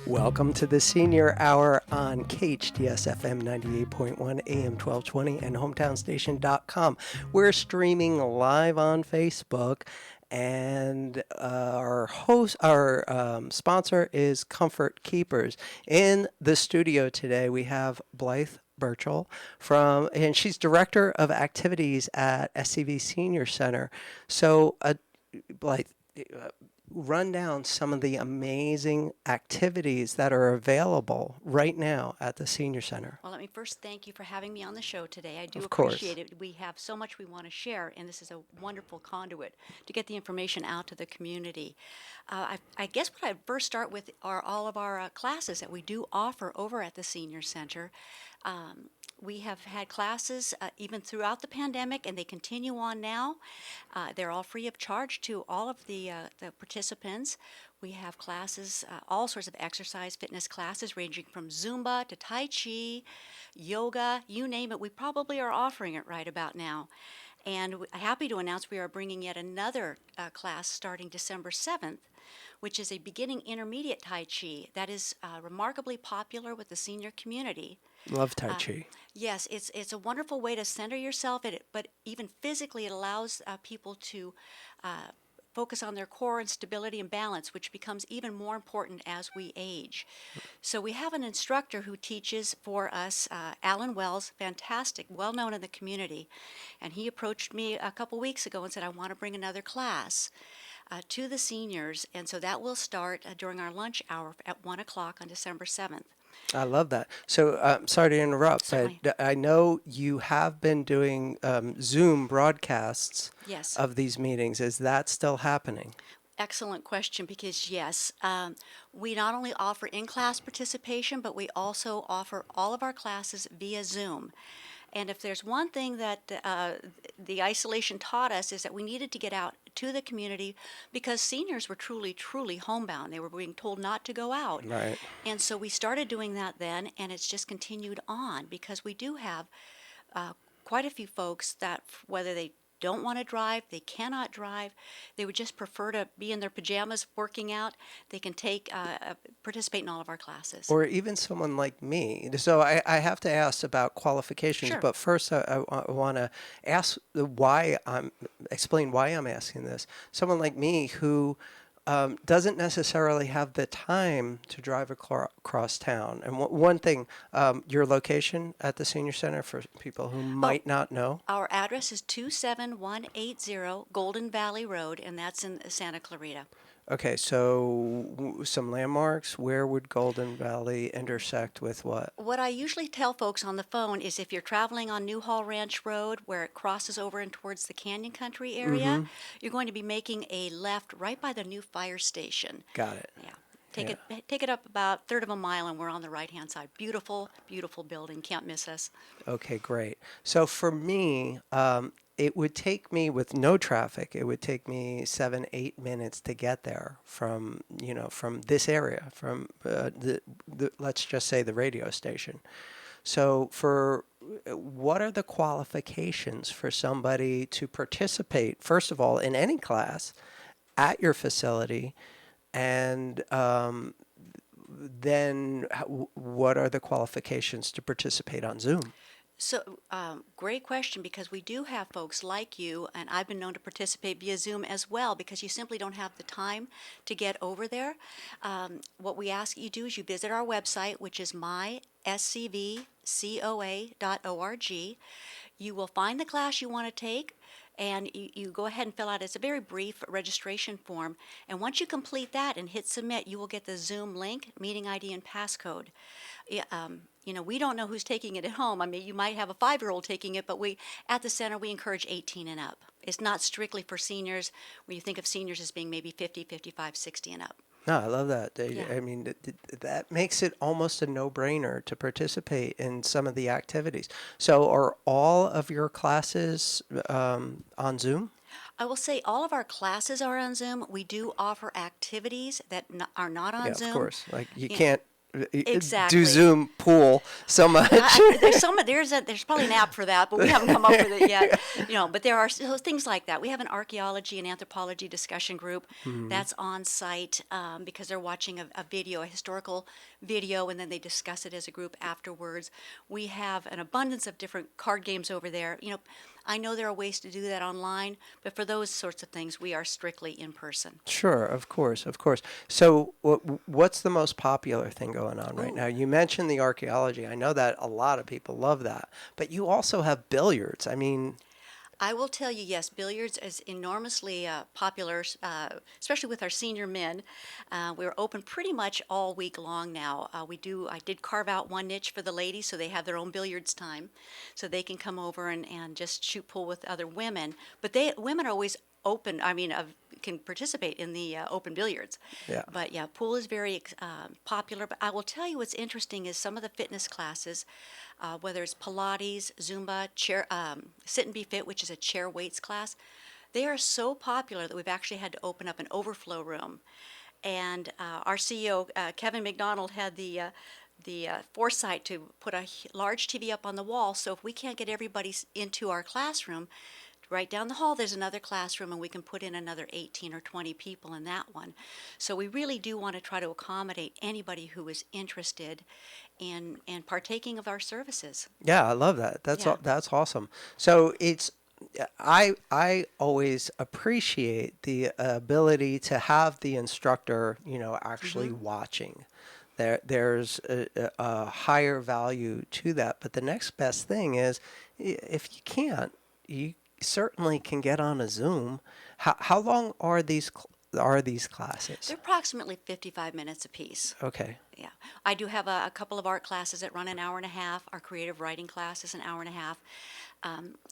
Welcome to the Senior Hour on KHTS FM 98.1 AM 1220 and hometownstation.com. We're streaming live on Facebook, and our sponsor is Comfort Keepers. In the studio today, we have Blythe Birchall and she's director of activities at SCV Senior Center. So, Blythe, run down some of the amazing activities that are available right now at the Senior Center. Well, let me first thank you for having me on the show today. I do Of course. appreciate it. We have so much we want to share, and this is a wonderful conduit to get the information out to the community. I guess what I'd first start with are all of our classes that we do offer over at the Senior Center. We have had classes even throughout the pandemic, and they continue on now. They're all free of charge to all of the participants. We have classes, all sorts of exercise, fitness classes, ranging from Zumba to Tai Chi, yoga, you name it. We probably are offering it right about now. And happy to announce we are bringing yet another class starting December 7th, which is a beginning intermediate Tai Chi that is remarkably popular with the senior community. Love Tai Chi. Yes, it's a wonderful way to center yourself, but even physically it allows people to focus on their core and stability and balance, which becomes even more important as we age. So we have an instructor who teaches for us, Alan Wells, fantastic, well known in the community, and he approached me a couple weeks ago and said, I want to bring another class to the seniors, and so that will start during our lunch hour at 1 o'clock on December 7th. I love that. So, sorry to interrupt, Certainly. but I know you have been doing Zoom broadcasts Yes. of these meetings. Is that still happening? Excellent question, because yes, we not only offer in-class participation, but we also offer all of our classes via Zoom. And if there's one thing that the isolation taught us, is that we needed to get out to the community, because seniors were truly, truly homebound. They were being told not to go out. Right. And so we started doing that then, and it's just continued on, because we do have quite a few folks that, whether they don't want to drive, they cannot drive, they would just prefer to be in their pajamas working out, they can participate in all of our classes. Or even someone like me. So I have to ask about qualifications, Sure. but first I want to explain why I'm asking this. Someone like me who doesn't necessarily have the time to drive across town. And one thing, your location at the Senior Center for people who might not know? Our address is 27180 Golden Valley Road, and that's in Santa Clarita. Okay, so some landmarks. Where would Golden Valley intersect with what? What I usually tell folks on the phone is, if you're traveling on Newhall Ranch Road, where it crosses over and towards the Canyon Country area, you're going to be making a left right by the new fire station. Got it. Yeah. Take it up about a third of a mile, and we're on the right-hand side. Beautiful, beautiful building. Can't miss us. Okay, great. So for me, it would take me, with no traffic, it would take me 7-8 minutes to get there from this area, from let's just say the radio station. So what are the qualifications for somebody to participate, first of all, in any class at your facility? And then what are the qualifications to participate on Zoom? So, great question, because we do have folks like you, and I've been known to participate via Zoom as well, because you simply don't have the time to get over there. What we ask you do is you visit our website, which is myscvcoa.org. You will find the class you want to take, and you go ahead and fill out. It's a very brief registration form, and once you complete that and hit submit, you will get the Zoom link, meeting ID, and passcode. We don't know who's taking it at home. I mean, you might have a 5-year-old taking it, but at the center, we encourage 18 and up. It's not strictly for seniors, when you think of seniors as being maybe 50, 55, 60 and up. No, I love that. Yeah. I mean, that makes it almost a no-brainer to participate in some of the activities. So are all of your classes on Zoom? I will say all of our classes are on Zoom. We do offer activities that are not on Zoom. Yeah, of course. Like you Yeah. can't do Exactly. Zoom pool so much. There's probably an app for that, but we haven't come up with it yet. But there are things like that. We have an archaeology and anthropology discussion group that's on site because they're watching a video, a historical video, and then they discuss it as a group afterwards. We have an abundance of different card games over there. I know there are ways to do that online, but for those sorts of things, we are strictly in person. Sure, of course, of course. So, what's the most popular thing going on right Ooh. now? You mentioned the archaeology. I know that a lot of people love that, but you also have billiards. I mean, I will tell you, yes, billiards is enormously popular, especially with our senior men. We're open pretty much all week long now. I did carve out one niche for the ladies so they have their own billiards time, so they can come over and just shoot pool with other women. But women are always open. I mean, can participate in the open billiards. yeah, But yeah, pool is very popular. But I will tell you what's interesting is some of the fitness classes, whether it's Pilates, Zumba, chair, sit and be fit, which is a chair weights class, they are so popular that we've actually had to open up an overflow room. And our CEO, Kevin McDonald, had the foresight to put a large TV up on the wall. So if we can't get everybody into our classroom, right down the hall there's another classroom and we can put in another 18 or 20 people in that one. So we really do want to try to accommodate anybody who is interested in partaking of our services. yeah, I love that. Yeah. That's awesome. So I always appreciate the ability to have the instructor, actually Mm-hmm. watching. There's a higher value to that. But the next best thing is, if you can't, you certainly can get on a Zoom. How long are these classes? They're approximately 55 minutes apiece. Okay. Yeah, I do have a couple of art classes that run an hour and a half. Our creative writing class is an hour and a half,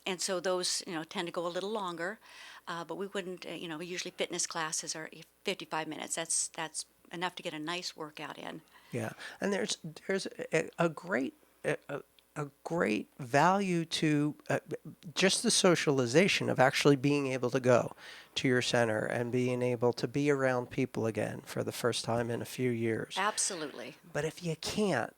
and so those tend to go a little longer. But we wouldn't, usually fitness classes are 55 minutes. That's enough to get a nice workout in. Yeah, and there's a great a great value to just the socialization of actually being able to go to your center and being able to be around people again for the first time in a few years. Absolutely. But if you can't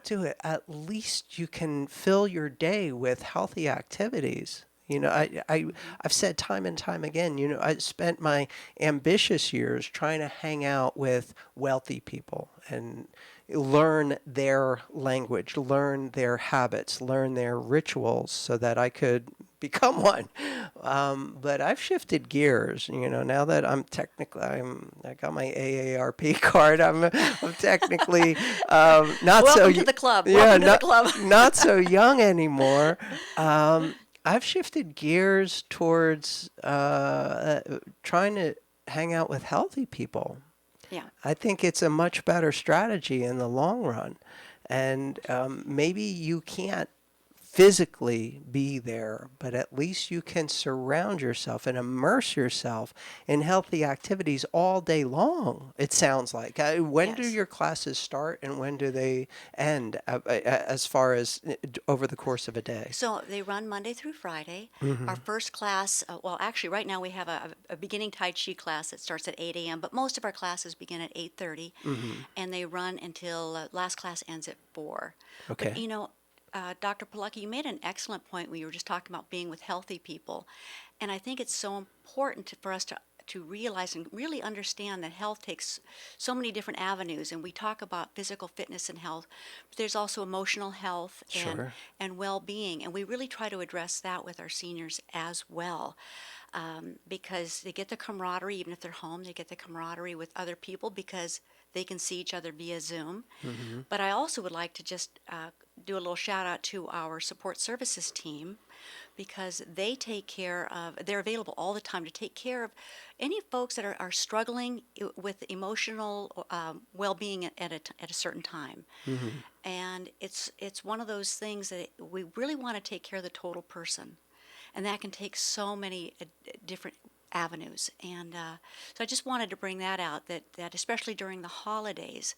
do it, at least you can fill your day with healthy activities. I've said time and time again, I spent my ambitious years trying to hang out with wealthy people and learn their language, learn their habits, learn their rituals so that I could become one. But I've shifted gears, now that I got my AARP card. I'm technically not so Welcome to the club. yeah, Welcome to the club. not so young anymore. I've shifted gears towards trying to hang out with healthy people. Yeah. I think it's a much better strategy in the long run. And maybe you can't physically be there, but at least you can surround yourself and immerse yourself in healthy activities all day long, it sounds like. When do Yes. your classes start and when do they end as far as over the course of a day? So they run Monday through Friday. Mm-hmm. Our first class, well, actually, right now we have a beginning Tai Chi class that starts at 8 a.m., but most of our classes begin at 8:30, Mm-hmm. and they run until last class ends at 4. But, Okay. Dr. Polucki, you made an excellent point when you were just talking about being with healthy people. And I think it's so important for us to realize and really understand that health takes so many different avenues. And we talk about physical fitness and health, but there's also emotional health Sure. and well-being. And we really try to address that with our seniors as well. Because they get the camaraderie, even if they're home, they get the camaraderie with other people because they can see each other via Zoom. Mm-hmm. But I also would like to just do a little shout out to our support services team because they're available all the time to take care of any folks that are struggling with emotional well-being at a certain time. Mm-hmm. And it's one of those things that we really want to take care of the total person. And that can take so many different avenues. And so I just wanted to bring that out, that especially during the holidays,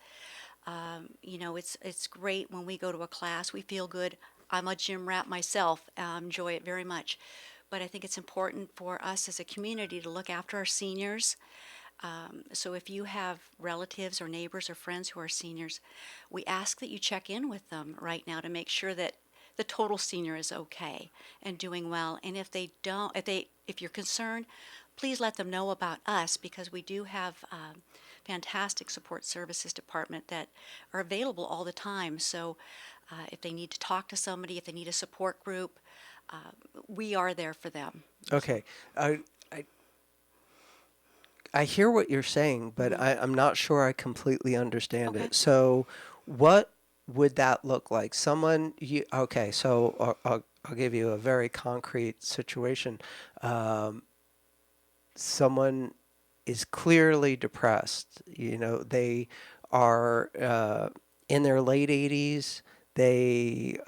it's great when we go to a class, we feel good. I'm a gym rat myself, enjoy it very much. But I think it's important for us as a community to look after our seniors So if you have relatives or neighbors or friends who are seniors, we ask that you check in with them right now to make sure that the total senior is okay and doing well. And if they don't, if you're concerned, please let them know about us, because we do have fantastic support services department that are available all the time. So if they need to talk to somebody, if they need a support group, we are there for them. Okay. I I hear what you're saying, but I'm not sure I completely understand Okay. it. So, what would that look like? Okay, so I'll give you a very concrete situation. Um, Someone is clearly depressed. They are in their late 80s. They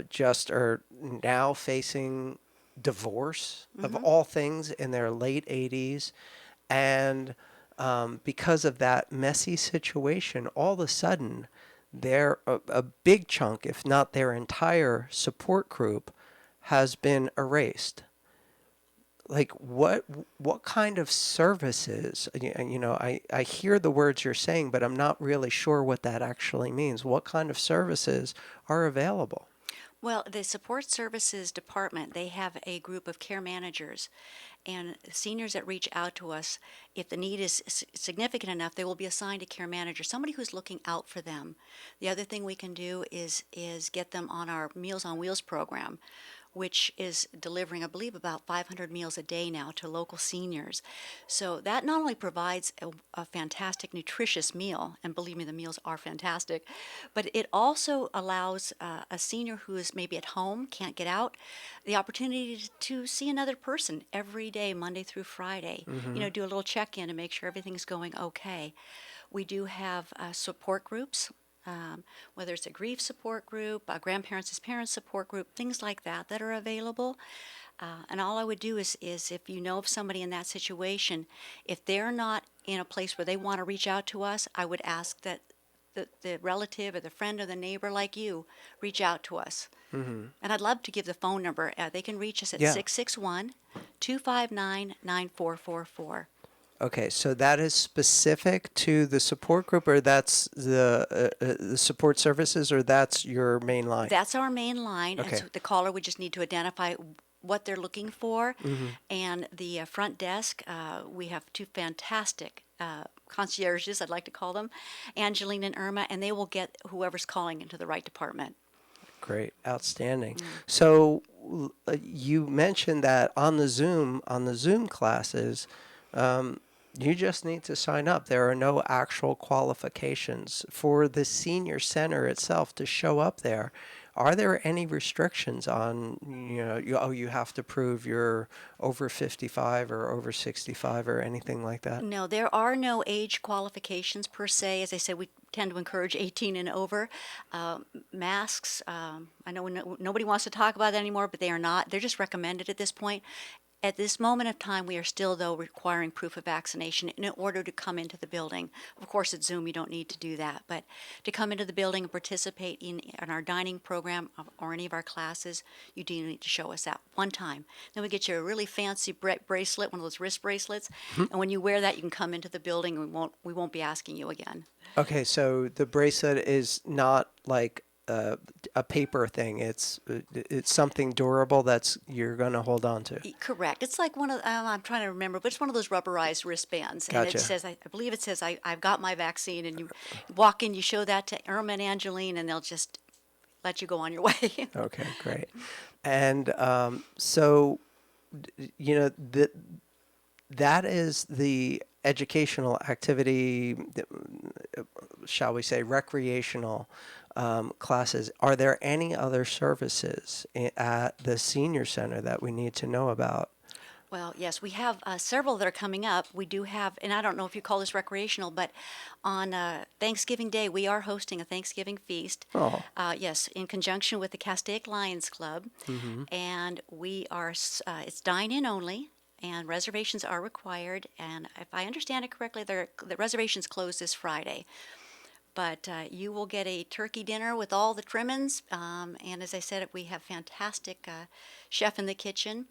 just are now facing divorce of Mm-hmm. all things in their late 80s. And because of that messy situation, all of a sudden, a big chunk, if not their entire support group, has been erased. Like what kind of services? I hear the words you're saying, but I'm not really sure what that actually means. What kind of services are available? Well, the support services department, they have a group of care managers, and seniors that reach out to us, if the need is significant enough, they will be assigned a care manager, somebody who's looking out for them. The other thing we can do is get them on our Meals on Wheels program, which is delivering, I believe, about 500 meals a day now to local seniors. So that not only provides a fantastic, nutritious meal, and believe me, the meals are fantastic, but it also allows a senior who is maybe at home, can't get out, the opportunity to see another person every day, Monday through Friday. Mm-hmm. Do a little check-in to make sure everything's going okay. We do have support groups, whether it's a grief support group, a grandparents as parents support group, things like that that are available. And all I would do is if you know of somebody in that situation, if they're not in a place where they want to reach out to us, I would ask that the relative or the friend or the neighbor like you reach out to us. Mm-hmm. And I'd love to give the phone number. They can reach us at Yeah. 661 259 9444. Okay, so that is specific to the support group, or that's the support services, or that's your main line? That's our main line, and Okay. so the caller would just need to identify what they're looking for. Mm-hmm. And the front desk, we have two fantastic concierges, I'd like to call them, Angeline and Irma, and they will get whoever's calling into the right department. Great, outstanding. Mm. So you mentioned that on the Zoom classes, um, you just need to sign up. There are no actual qualifications for the senior center itself to show up there. Are there any restrictions on, you have to prove you're over 55 or over 65 or anything like that? No, there are no age qualifications per se. As I said, we tend to encourage 18 and over. Masks, I know nobody wants to talk about that anymore, but they are not. They're just recommended at this point. At this moment of time, we are still, though, requiring proof of vaccination in order to come into the building. Of course, at Zoom, you don't need to do that, but to come into the building and participate in our dining program or any of our classes, you do need to show us that one time. Then we get you a really fancy bracelet, one of those wrist bracelets, and when you wear that, you can come into the building, and we won't be asking you again. Okay, so the bracelet is not like a paper thing. It's something durable that's you're gonna hold on to. Correct. It's like one of, I'm trying to remember, but it's one of those rubberized wristbands. And it Gotcha. says, I believe it says, I've got my vaccine. And you walk in, you show that to Irma and Angeline, and they'll just let you go on your way. Okay, great. And so that is the educational activity, shall we say, recreational classes. Are there any other services at the senior center that we need to know about? Well, yes, we have several that are coming up. We do have, and I don't know if you call this recreational, but on Thanksgiving Day, we are hosting a Thanksgiving feast. Oh. Yes, in conjunction with the Castaic Lions Club. Mm-hmm. And we are, it's dine-in only, and reservations are required. And if I understand it correctly, the reservations close this Friday. But you will get a turkey dinner with all the trimmings. And as I said, we have fantastic chef in the kitchen.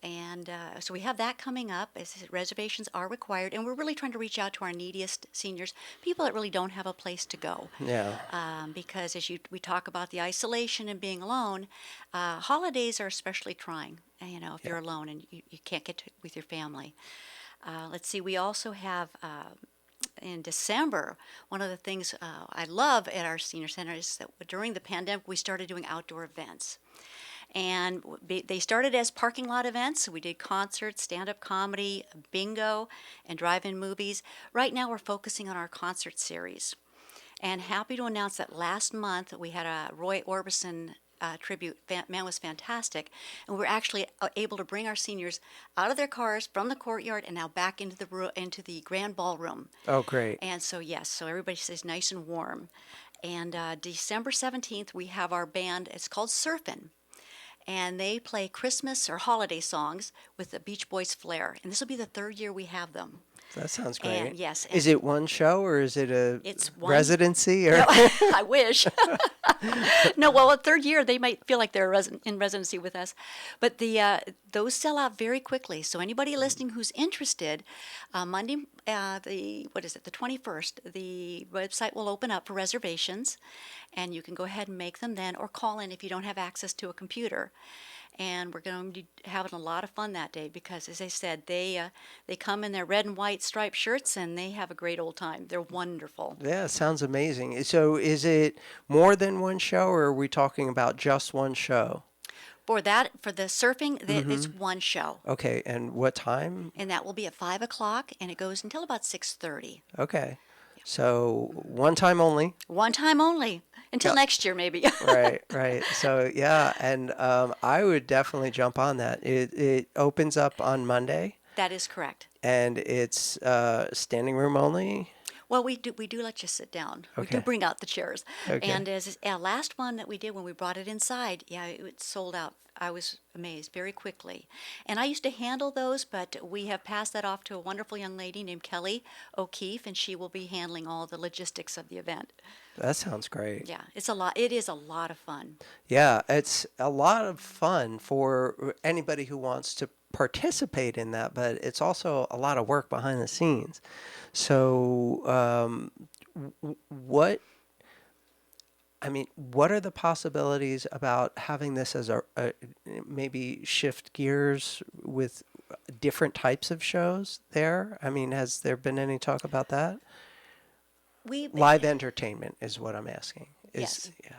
And so we have that coming up. Reservations are required, and we're really trying to reach out to our neediest seniors, people that really don't have a place to go. Yeah. Because we talk about the isolation and being alone, holidays are especially trying. If Yeah. you're alone and you can't with your family. Let's see. We also have. In December, one of the things I love at our senior center is that during the pandemic, we started doing outdoor events. And they started as parking lot events. We did concerts, stand-up comedy, bingo, and drive-in movies. Right now we're focusing on our concert series. And happy to announce that last month we had a Roy Orbison tribute. Man was fantastic. And we were actually able to bring our seniors out of their cars from the courtyard and now back into the grand ballroom. Oh, great. And so, yes, so everybody stays nice and warm. And December 17th, we have our band. It's called Surfin', and they play Christmas or holiday songs with the Beach Boys flair. And this will be the third year we have them. That sounds And great. yes, Is it one show or is it a it's one residency? Or No, I wish. No, well, a third year they might feel like they're in residency with us, but those sell out very quickly. So anybody listening who's interested, Monday, the 21st, the website will open up for reservations, and you can go ahead and make them then, or call in if you don't have access to a computer. And we're going to be having a lot of fun that day because, as I said, they come in their red and white striped shirts and they have a great old time. They're wonderful. Yeah, sounds amazing. So is it more than one show or are we talking about just one show? For the surfing, it's one show. Okay, and what time? And that will be at 5 o'clock, and it goes until about 6:30. Okay. So one time only. One time only, until Yep. next year maybe. Right, right. So yeah, and I would definitely jump on that. It opens up on Monday, That is correct. and it's standing room only. Well, we do let you sit down. We do Okay. bring out the chairs. Okay. And as last one that we did when we brought it inside, yeah, it sold out. I was amazed very quickly. And I used to handle those, but we have passed that off to a wonderful young lady named Kelly O'Keefe, and she will be handling all the logistics of the event. That sounds great. Yeah, it's a lot. It is a lot of fun. Yeah, it's a lot of fun for anybody who wants to participate in that, but it's also a lot of work behind the scenes. So, what what are the possibilities about having this as a maybe shift gears with different types of shows there? I mean, has there been any talk about that? We Live entertainment is what I'm asking. Yes. Yeah.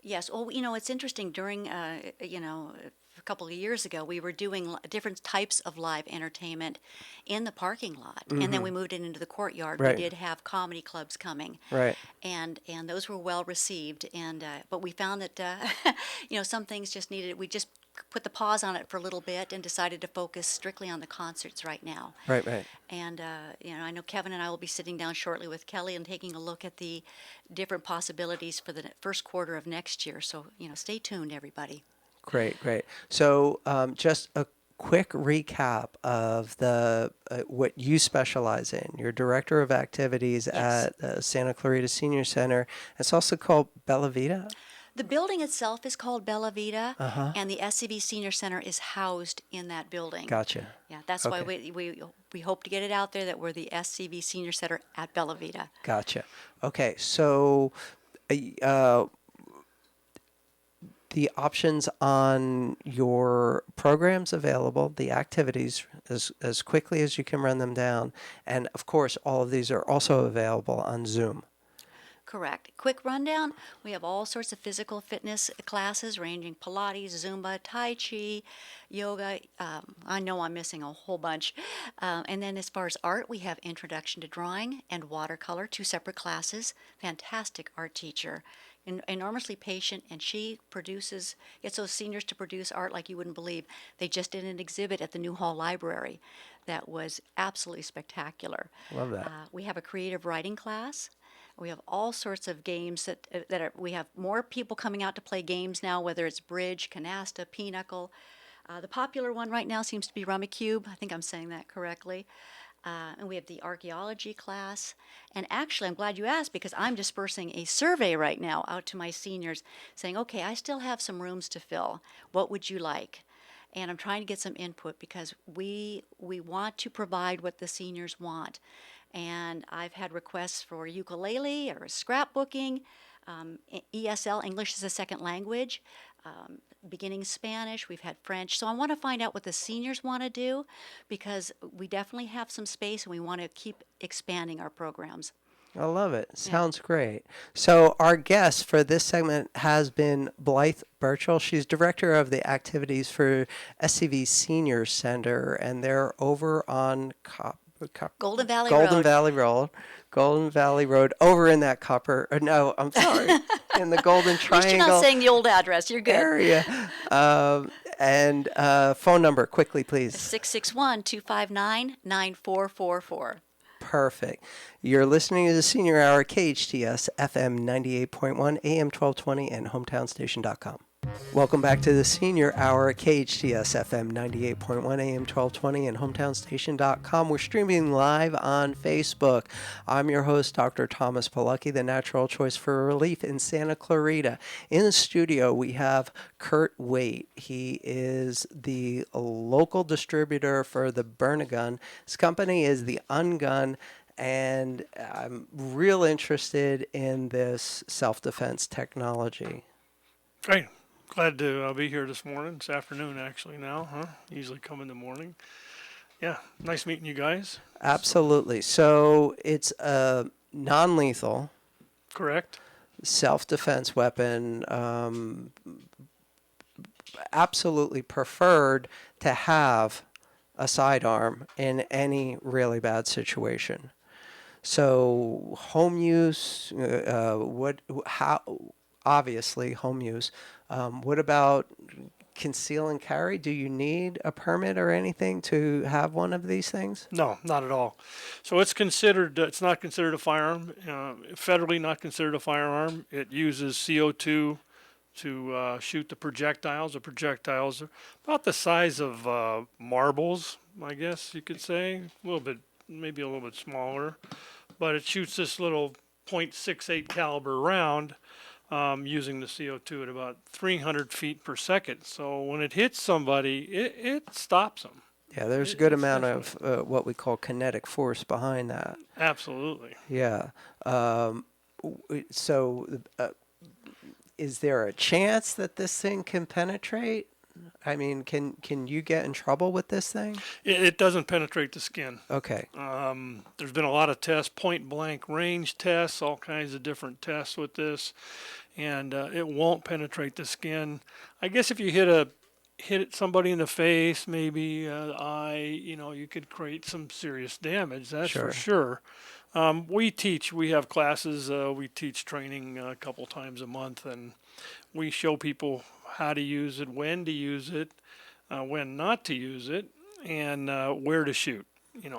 Yes. Well, it's interesting. During, a couple of years ago, we were doing different types of live entertainment in the parking lot, and then we moved it into the courtyard. Right. We did have comedy clubs coming, Right. and those were well received. And but we found that some things just needed. We just put the pause on it for a little bit and decided to focus strictly on the concerts right now. Right. Right. And I know Kevin and I will be sitting down shortly with Kelly and taking a look at the different possibilities for the first quarter of next year. So stay tuned, everybody. Great, great. So, just a quick recap of the what you specialize in. You're director of activities Yes. at Santa Clarita Senior Center. It's also called Bella Vita. The building itself is called Bella Vita, Uh-huh. and the SCV Senior Center is housed in that building. Gotcha. Yeah, that's why Okay. we hope to get it out there that we're the SCV Senior Center at Bella Vita. Gotcha. Okay, so uh, the options on your programs available, the activities as quickly as you can run them down, and of course, all of these are also available on Zoom. Correct. Quick rundown. We have all sorts of physical fitness classes ranging Pilates, Zumba, Tai Chi, yoga. I know I'm missing a whole bunch. And then as far as art, we have Introduction to Drawing and Watercolor, 2 separate classes. Fantastic art teacher. Enormously patient, and she gets those seniors to produce art like you wouldn't believe. They just did an exhibit at the New Hall Library that was absolutely spectacular. Love that. We have a creative writing class. We have all sorts of games we have more people coming out to play games now, whether it's bridge, canasta, pinochle. The popular one right now seems to be Rummy Cube. I think I'm saying that correctly. And we have the archaeology class. And actually, I'm glad you asked because I'm dispersing a survey right now out to my seniors saying, okay, I still have some rooms to fill. What would you like? and I'm trying to get some input because we want to provide what the seniors want. And I've had requests for ukulele or scrapbooking, ESL, English as a second language, beginning Spanish. We've had French. So I want to find out what the seniors want to do because we definitely have some space and we want to keep expanding our programs. I love it. Yeah. Sounds great. So our guest for this segment has been Blythe Birchall. She's director of the activities for SCV Senior Center, and they're over on Golden Valley Golden Road. Valley Road. Golden Valley Road, over in that copper. No, I'm sorry, in the Golden At least you're not Triangle saying the old address. You're good. area. And phone number, quickly, please. 661-259-9444. Perfect. You're listening to the Senior Hour, KHTS, FM 98.1, AM 1220, and hometownstation.com. Welcome back to the Senior Hour, KHTS, FM 98.1, AM 1220, and hometownstation.com. We're streaming live on Facebook. I'm your host, Dr. Thomas Polucki, the natural choice for relief in Santa Clarita. In the studio, we have Kurt Waite. He is the local distributor for the Byrna gun. His company is the UnGunn, and I'm real interested in this self-defense technology. Great. Glad to be here this afternoon actually now, huh? Usually come in the morning. Yeah, nice meeting you guys. Absolutely. So it's a non-lethal Correct. self-defense weapon, absolutely preferred to have a sidearm in any really bad situation. So home use, obviously home use. What about conceal and carry? Do you need a permit or anything to have one of these things? No, not at all. So it's not considered a firearm, federally not considered a firearm. It uses CO2 to shoot the projectiles. The projectiles are about the size of marbles, I guess you could say. Maybe a little bit smaller. But it shoots this little .68 caliber round using the CO2 at about 300 feet per second. So when it hits somebody, it stops them. Yeah, there's a good amount of what we call kinetic force behind that. Absolutely. Yeah. So is there a chance that this thing can penetrate? I mean, can you get in trouble with this thing? It doesn't penetrate the skin. Okay. There's been a lot of tests, point blank range tests, all kinds of different tests with this, and it won't penetrate the skin. I guess if you hit somebody in the face, maybe the eye, you could create some serious damage. That's for sure. We have classes. We teach training a couple times a month, and we show people how to use it, when to use it, when not to use it, and where to shoot.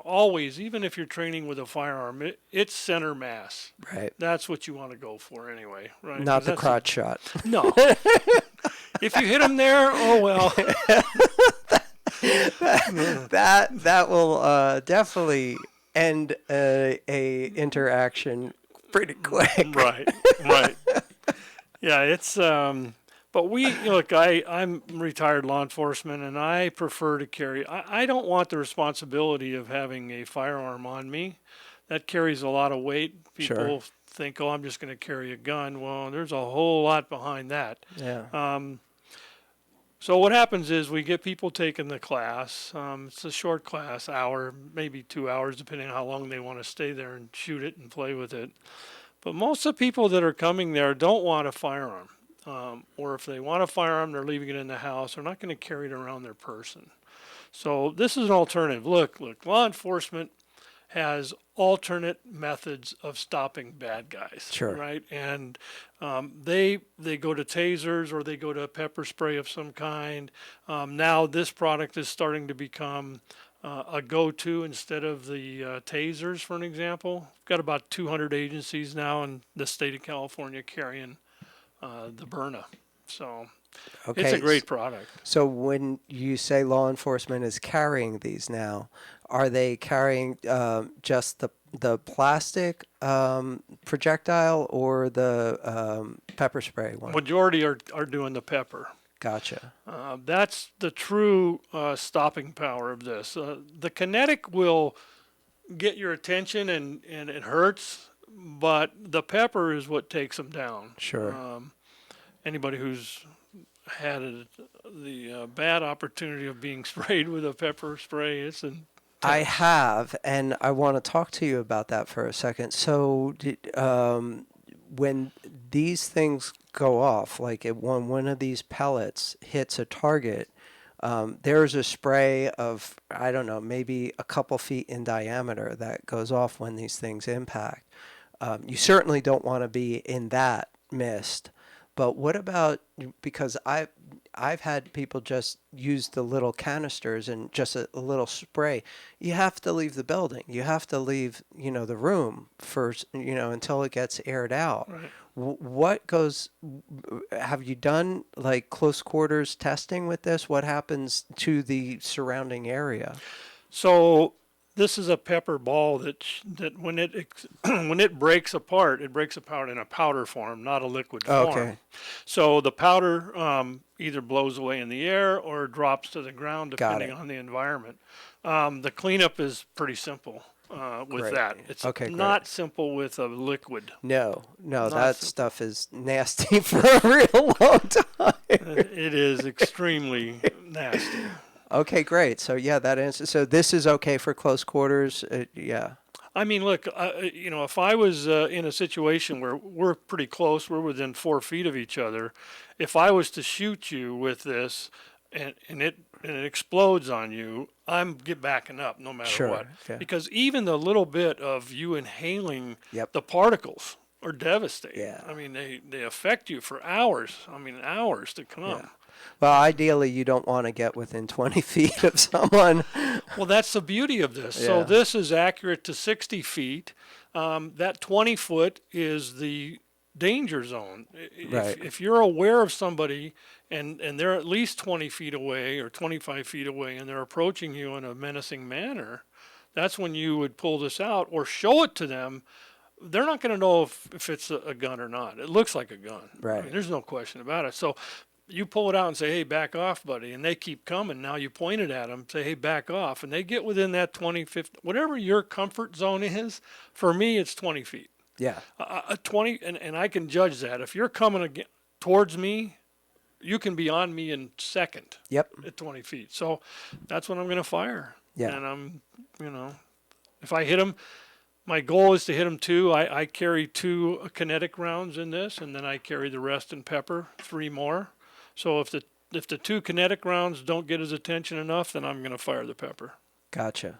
Always, even if you're training with a firearm, it's center mass. Right. That's what you want to go for anyway, right? Not the crotch shot. No. If you hit them there, oh well. that will definitely end a interaction pretty quick. Right. Yeah, it's but I'm retired law enforcement, and I prefer to carry. I don't want the responsibility of having a firearm on me. That carries a lot of weight. People think, oh, I'm just going to carry a gun. Well, there's a whole lot behind that. Yeah. So what happens is we get people taking the class. It's a short class, hour, maybe 2 hours, depending on how long they want to stay there and shoot it and play with it. But most of the people that are coming there don't want a firearm. Or if they want a firearm, they're leaving it in the house. They're not going to carry it around their person. So this is an alternative. Look, law enforcement has alternate methods of stopping bad guys. Sure. Right? And they go to tasers or they go to pepper spray of some kind. Now this product is starting to become a go-to instead of the tasers, for an example. We've got about 200 agencies now in the state of California carrying the Byrna. So it's a great product. So when you say law enforcement is carrying these now, are they carrying just the plastic projectile or the pepper spray one? Majority are doing the pepper. Gotcha. That's the true stopping power of this. The kinetic will get your attention and it hurts, but the pepper is what takes them down. Sure. Anybody who's had the bad opportunity of being sprayed with a pepper spray, it's intense. I have, and I want to talk to you about that for a second. So, when these things go off, like when one of these pellets hits a target, there's a spray of, I don't know, maybe a couple feet in diameter that goes off when these things impact. You certainly don't want to be in that mist. But what about, because I've had people just use the little canisters and just a little spray. You have to leave the building. You have to leave, the room first, until it gets aired out. Right. What goes, have you done like close quarters testing with this? What happens to the surrounding area? So this is a pepper ball that when it when it breaks apart in a powder form, not a liquid form. Okay. So the powder either blows away in the air or drops to the ground depending on the environment. The cleanup is pretty simple with Great. that. It's Okay, not simple with a liquid. No, Not that simple. stuff is nasty for a real long time. It is extremely nasty. Okay, great. So yeah, that answers. So this is okay for close quarters. Yeah. I mean, look, if I was in a situation where we're pretty close, we're within 4 feet of each other, if I was to shoot you with this and it explodes on you, I'm backing up no matter Sure, what. yeah. Because even the little bit of you inhaling Yep. the particles are devastating. Yeah. I mean, they affect you for hours. I mean, hours to come. Yeah. Well, ideally, you don't want to get within 20 feet of someone. Well, that's the beauty of this. Yeah. So this is accurate to 60 feet. That 20 foot is the danger zone. Right. If you're aware of somebody and they're at least 20 feet away or 25 feet away and they're approaching you in a menacing manner, that's when you would pull this out or show it to them. They're not going to know if it's a gun or not. It looks like a gun. Right. I mean, there's no question about it. So you pull it out and say, hey, back off, buddy. And they keep coming. Now you point it at them, say, hey, back off. And they get within that 20, 50, whatever your comfort zone is. For me, it's 20 feet. Yeah. 20, and I can judge that. If you're coming towards me, you can be on me in second. Yep. At 20 feet. So that's when I'm going to fire. Yeah. And I'm, if I hit them, my goal is to hit them 2. I carry 2 kinetic rounds in this, and then I carry the rest in pepper, 3 more. So if the 2 kinetic rounds don't get his attention enough, then I'm going to fire the pepper. Gotcha.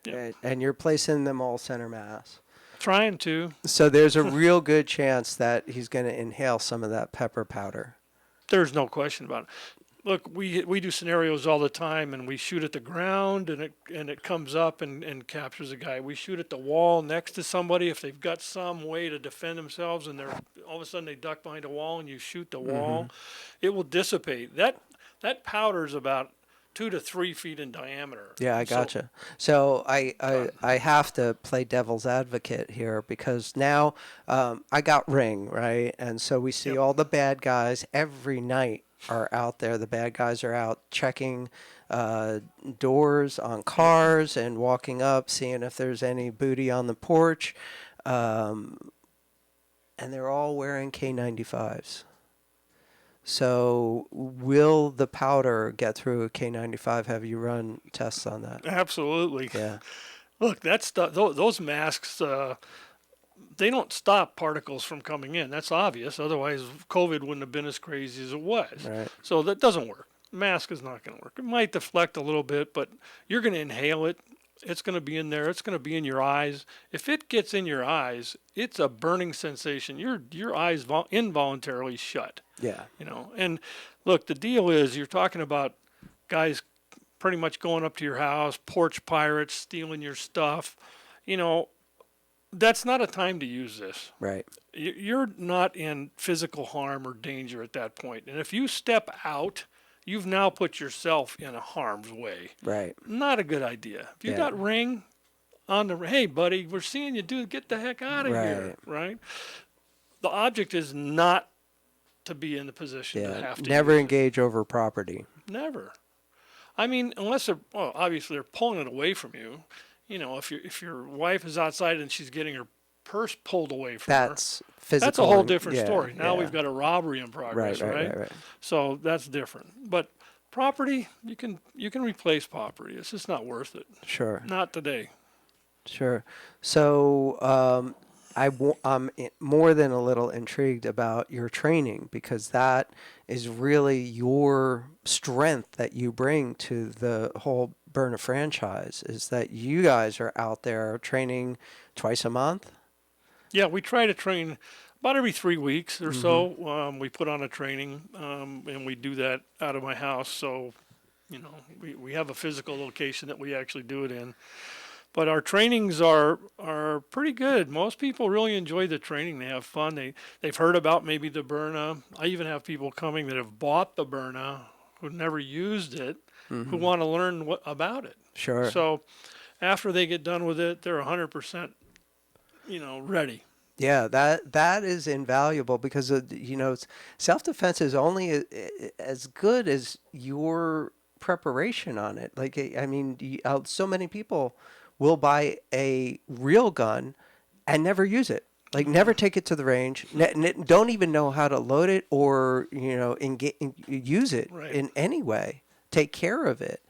Yeah. And you're placing them all center mass. Trying to. So there's a real good chance that he's going to inhale some of that pepper powder. There's no question about it. Look, we do scenarios all the time, and we shoot at the ground, and it comes up and captures a guy. We shoot at the wall next to somebody if they've got some way to defend themselves, and they're all of a sudden they duck behind a wall, and you shoot the wall. It will dissipate. That powder is about 2 to 3 feet in diameter. Yeah, I gotcha. So I have to play devil's advocate here because now I got Ring, right? And so we see all the bad guys every night are out there. The bad guys are out checking doors on cars and walking up, seeing if there's any booty on the porch. And they're all wearing K95s. So will the powder get through a K95? Have you run tests on that? Absolutely. Yeah. Look, that stuff. Those masks. They don't stop particles from coming in. That's obvious. Otherwise, COVID wouldn't have been as crazy as it was. Right. So that doesn't work. Mask is not going to work. It might deflect a little bit, but you're going to inhale it. It's going to be in there. It's going to be in your eyes. If it gets in your eyes, it's a burning sensation. Your eyes involuntarily shut. Yeah. And look, the deal is you're talking about guys pretty much going up to your house, porch pirates, stealing your stuff. That's not a time to use this. Right. You're not in physical harm or danger at that point. And if you step out, you've now put yourself in a harm's way. Right. Not a good idea. If you got Ring on hey, buddy, we're seeing you, dude, get the heck out of here. Right? The object is not to be in the position to Yeah. have to Never use engage over property. it. Never. I mean, unless they're, well, obviously they're pulling it away from you. You know, if your wife is outside and she's getting her purse pulled away from her, That's physical. that's a whole different yeah, story. Now yeah. we've got a robbery in progress, right? So that's different. But property, you can replace property. It's just not worth it. Sure. Not today. Sure. So I'm more than a little intrigued about your training, because that is really your strength that you bring to the whole Byrna franchise, is that you guys are out there training twice a month. Yeah, we try to train about every 3 weeks or so. We put on a training, and we do that out of my house. So, you know, we have a physical location that we actually do it in. But our trainings are pretty good. Most people really enjoy the training. They have fun. They've heard about maybe the Byrna. I even have people coming that have bought the Byrna who never used it, who want to learn about it. Sure. So after they get done with it, they're 100%, you know, ready. Yeah, that is invaluable, because you know, self-defense is only as good as your preparation on it. Like, I mean, so many people will buy a real gun and never use it. Like, never take it to the range, don't even know how to load it, or, you know, use it Right. in any way, take care of it.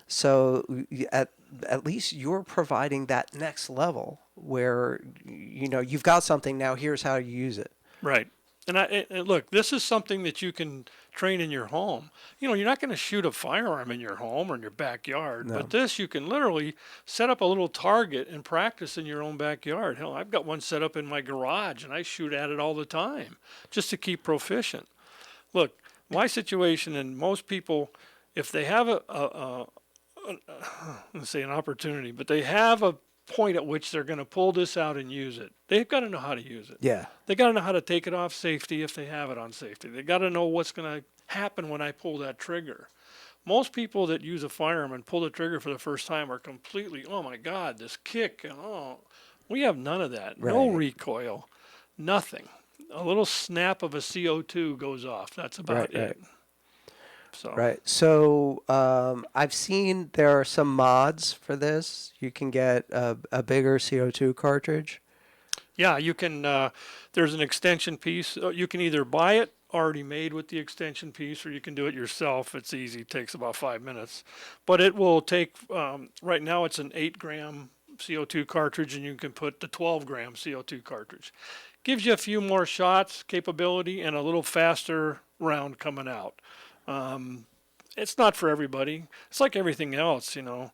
So at least you're providing that next level where, you know, you've got something now, here's how you use it. Right. And look, this is something that you can train in your home. You know, you're not going to shoot a firearm in your home or in your backyard, No. but this you can literally set up a little target and practice in your own backyard. Hell, I've got one set up in my garage and I shoot at it all the time just to keep proficient. Look, my situation, and most people, if they have let's say an opportunity, but they have a point at which they're going to pull this out and use it, they've got to know how to use it. Yeah. They got to know how to take it off safety if they have it on safety. They got to know what's going to happen when I pull that trigger. Most people that use a firearm and pull the trigger for the first time are completely, oh my God, this kick, and we have none of that. No Right. recoil, nothing. A little snap of a CO2 goes off. That's about it. So. Right. So I've seen there are some mods for this. You can get a bigger CO2 cartridge. Yeah, you can. There's an extension piece. You can either buy it already made with the extension piece, or you can do it yourself. It's easy. It takes about 5 minutes. But it will take, right now it's an 8-gram CO2 cartridge, and you can put the 12-gram CO2 cartridge. Gives you a few more shots capability and a little faster round coming out. It's not for everybody. It's like everything else, you know.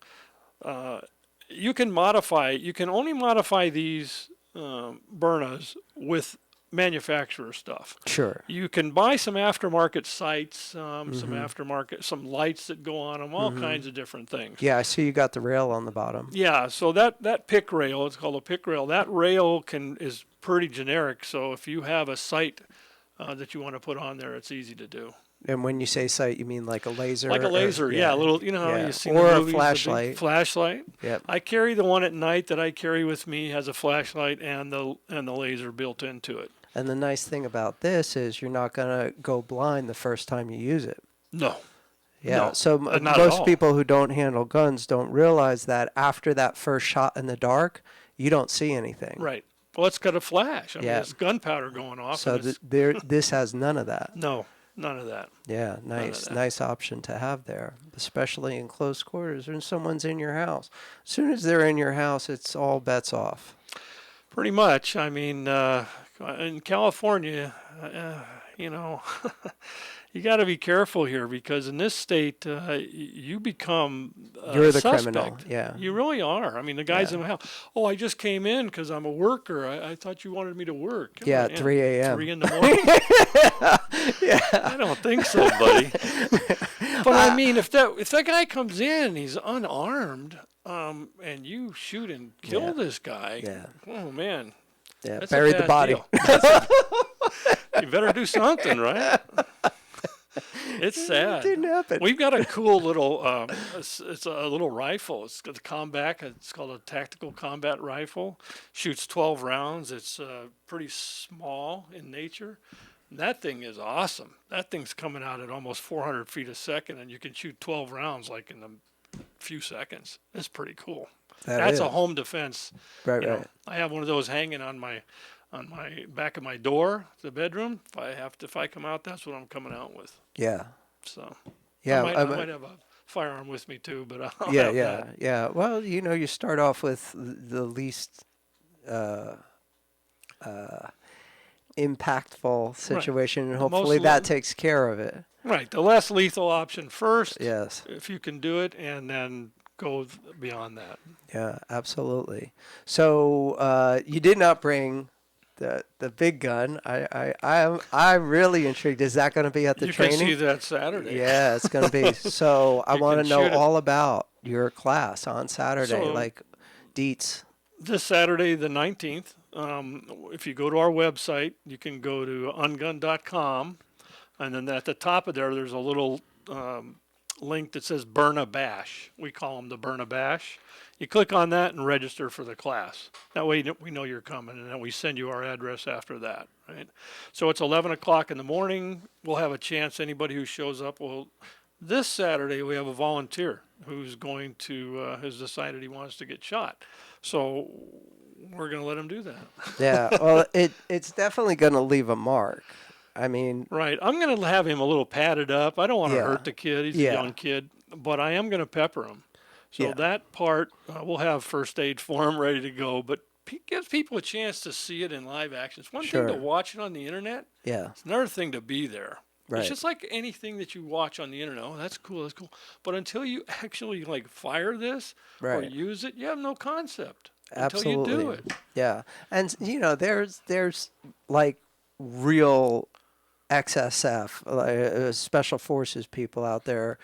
You can only modify these Byrnas with manufacturer stuff. Sure. You can buy some aftermarket sights, some lights that go on them, all kinds of different things. Yeah, I see you got the rail on the bottom. Yeah, so that pick rail, it's called a pick rail. That rail is pretty generic. So if you have a sight that you want to put on there, it's easy to do. And when you say sight, you mean like a laser? Like a laser, yeah. A little, you know how you see or the a movies, flashlight. Flashlight. Yep. I carry the one at night that I carry with me, has a flashlight and the laser built into it. And the nice thing about this is you're not going to go blind the first time you use it. No. Yeah. No, So not at most all. people who don't handle guns don't realize that after that first shot in the dark, you don't see anything. Right. Well, it's got a flash. I mean, Yeah. it's gunpowder going off. So and it's, this has none of that. no, none of that. Yeah, nice, that. nice option to have there, especially in close quarters when someone's in your house. As soon as they're in your house, it's all bets off. Pretty much. I mean, in California, you know, you got to be careful here because in this state, you become You're the suspect. criminal. Yeah. You really are. I mean, the guys in my house, oh, I just came in because I'm a worker. I thought you wanted me to work. Yeah, at 3 a.m. 3 in the morning? Yeah. I don't think so, buddy. But I mean, if that guy comes in, he's unarmed, and you shoot and kill this guy, oh, man. Yeah, That's bury a the bad body. deal. You better do something, right? It's sad. It didn't happen. We've got a cool little, it's a little rifle. It's got the combat. It's called a tactical combat rifle. Shoots 12 rounds. It's pretty small in nature. That thing is awesome. That thing's coming out at almost 400 feet a second, and you can shoot 12 rounds like in a few seconds. It's pretty cool. That's a home defense. Right, You know, right. I have one of those hanging on my back of my door, the bedroom. If I come out, that's what I'm coming out with. Yeah. So Yeah. I might have a firearm with me too, but I'll Yeah, have yeah, that. yeah. Well, you start off with the least impactful situation, and The hopefully that takes care of it. Right, the less lethal option first, Yes. if you can do it, and then go beyond that. Yeah, absolutely. So you did not bring the big gun. I'm really intrigued. Is that going to be at the You training? can see that Saturday. Yeah, it's going to be. So I You want to can know shoot it. all about your class on Saturday, So- like deets. This Saturday, the 19th, if you go to our website, you can go to ungunn.com, and then at the top of there's a little link that says Byrna Bash. We call them the Byrna Bash. You click on that and register for the class. That way we know you're coming, and then we send you our address after that, right? So it's 11 o'clock in the morning. We'll have a chance, anybody who shows up will. This Saturday, we have a volunteer who's going to, has decided he wants to get shot. So we're going to let him do that. Yeah, well, it's definitely going to leave a mark. I mean, Right. I'm going to have him a little padded up. I don't want to Yeah. hurt the kid. He's Yeah. a young kid, but I am going to pepper him. So Yeah. that part, we'll have first aid for him ready to go, but gives people a chance to see it in live action. It's one thing to Sure. watch it on the internet. yeah, It's another thing to be there. Right. It's just like anything that you watch on the internet. Oh, that's cool. That's cool. But until you actually like fire this or Right. use it, you have no concept absolutely. until you do it. Yeah, and there's like real XSF, special forces people out there,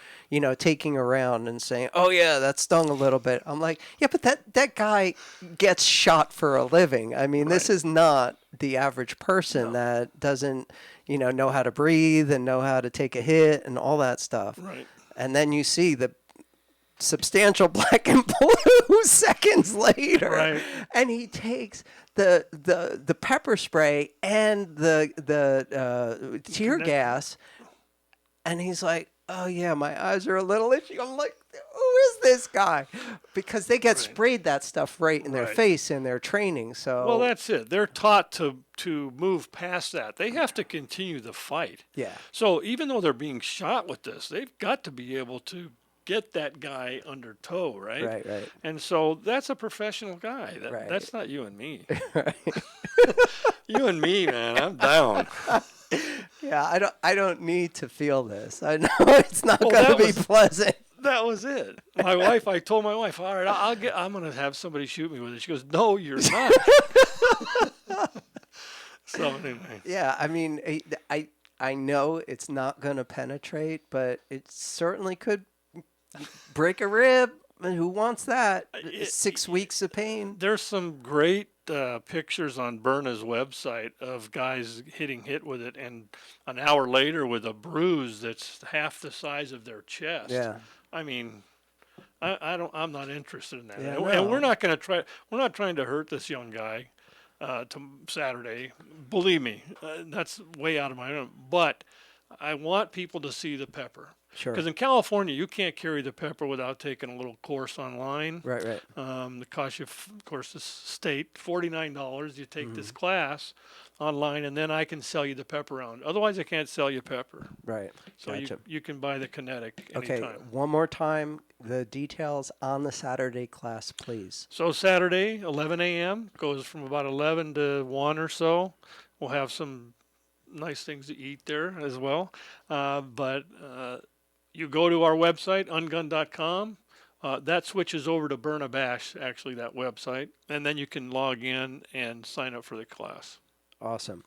taking around and saying, "Oh yeah, that stung a little bit." I'm like, "Yeah, but that guy gets shot for a living. I mean, this Right. is not the average person that doesn't, know how to breathe and know how to take a hit and all that stuff." Right. And then you see the substantial black and blue seconds later, Right. and he takes the pepper spray and the tear gas, and he's like, "Oh yeah, my eyes are a little itchy." I'm like, "Who is this guy?" Because they get sprayed that stuff right in their Right. face in their training. So Well, that's it. They're taught to move past that. They have to continue the fight. yeah, So even though they're being shot with this, they've got to be able to get that guy under tow, right? right. And so that's a professional guy. Right. That's not you and me. Right. You and me, man, I'm down. Yeah, I don't need to feel this. I know it's not Well, going to that be was- pleasant. That was it. I told my wife, all right, I'm going to have somebody shoot me with it. She goes, no, you're not. So anyway. Yeah, I mean, I know it's not going to penetrate, but it certainly could break a rib. And who wants that? 6 weeks of pain. There's some great pictures on Byrna's website of guys hit with it, and an hour later with a bruise that's half the size of their chest. Yeah. I mean, I'm not interested in that. Yeah, And no. we're not going to try. We're not trying to hurt this young guy. To Saturday, believe me, that's way out of my own. But I want people to see the pepper. Sure. Because in California, you can't carry the pepper without taking a little course online. Right. It costs you, of course, the state $49. You take this class online, and then I can sell you the pepper round. Otherwise, I can't sell you pepper. Right. So Gotcha. you can buy the kinetic Okay, anytime. one more time, the details on the Saturday class, please. So Saturday, 11 a.m., goes from about 11 to 1 or so. We'll have some nice things to eat there as well. But you go to our website, ungunn.com. That switches over to Byrna Bash, actually, that website. And then you can log in and sign up for the class. Awesome.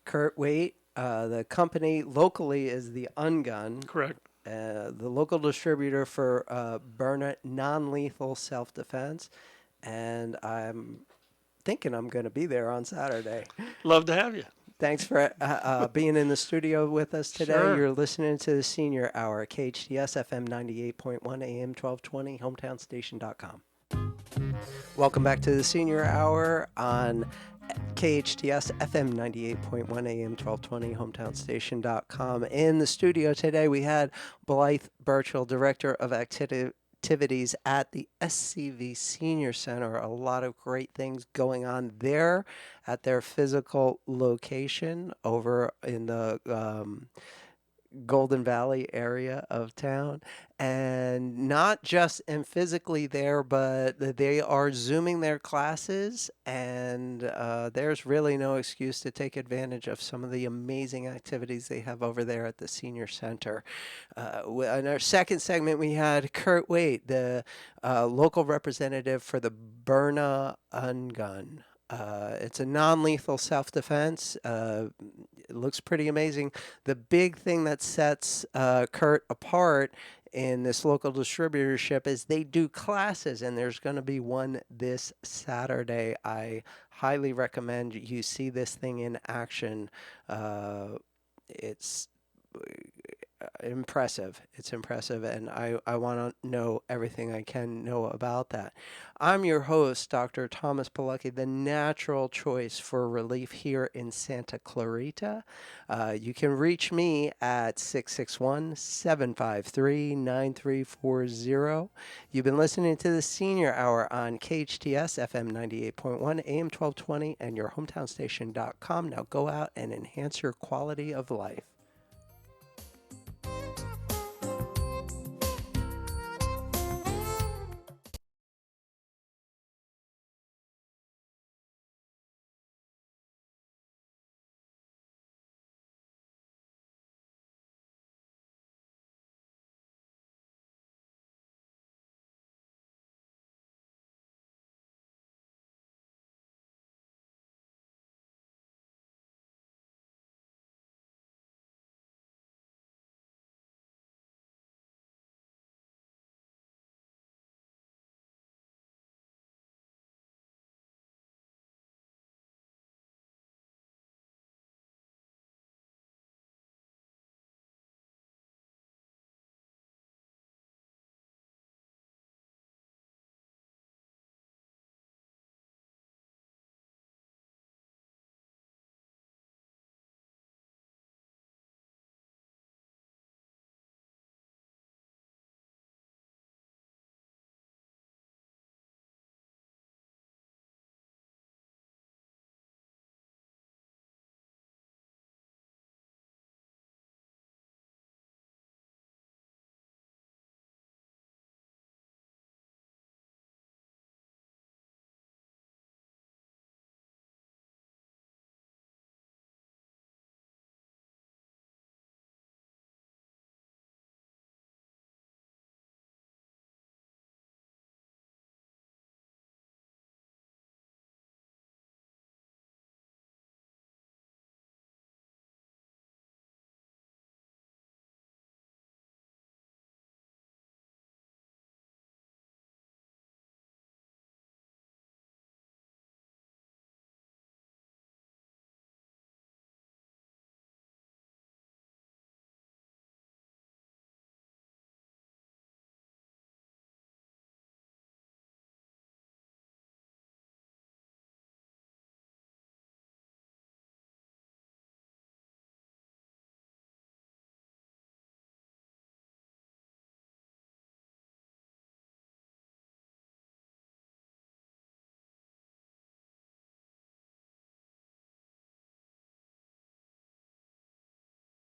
Kurt Waite, the company locally is the UnGunn, Correct. the local distributor for Byrna non-lethal self-defense. And I'm thinking I'm going to be there on Saturday. Love to have you. Thanks for being in the studio with us today. Sure. You're listening to the Senior Hour, KHTS FM 98.1 AM 1220, hometownstation.com. Welcome back to the Senior Hour on KHTS FM 98.1 AM 1220, hometownstation.com. In the studio today, we had Blythe Birchall, Director of Activities at the SCV Senior Center. A lot of great things going on there at their physical location over in the Golden Valley area of town, and not just in physically there, but they are zooming their classes, and there's really no excuse to take advantage of some of the amazing activities they have over there at the senior center. In our second segment, we had Kurt Waite, the local representative for the Byrna UnGunn. It's a non-lethal self-defense. It looks pretty amazing. The big thing that sets Kurt apart in this local distributorship is they do classes, and there's going to be one this Saturday. I highly recommend you see this thing in action. It's impressive. It's impressive, and I want to know everything I can know about that. I'm your host, Dr. Thomas Polucki, the natural choice for relief here in Santa Clarita. You can reach me at 661-753-9340. You've been listening to the Senior Hour on KHTS FM 98.1 AM 1220 and your hometownstation.com. Now go out and enhance your quality of life.